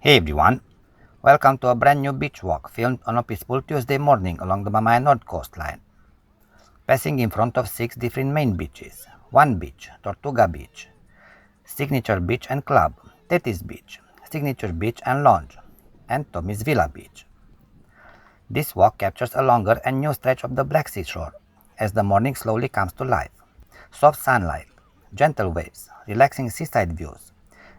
Hey everyone, welcome to a brand new beach walk filmed on a peaceful Tuesday morning along the Mamaia Nord coastline. Passing in front of 6 different main beaches, one beach, Tortuga Beach, Signature Beach and Club, Tethys Beach, Signature Beach and Lounge, and Tomis Villa Beach. This walk captures a longer and new stretch of the Black Sea shore as the morning slowly comes to life. Soft sunlight, gentle waves, relaxing seaside views,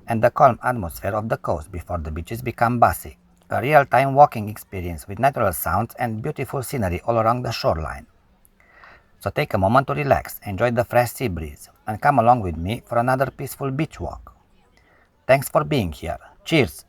and the calm atmosphere of the coast before the beaches become busy. A real-time walking experience with natural sounds and beautiful scenery all around the shoreline. So take a moment to relax, enjoy the fresh sea breeze, and come along with me for another peaceful beach walk. Thanks for being here. Cheers!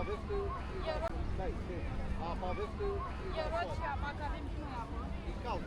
aveți că... Stai, stai. Apa aveți că... E roșie apa, că avem și noi apă. E cald.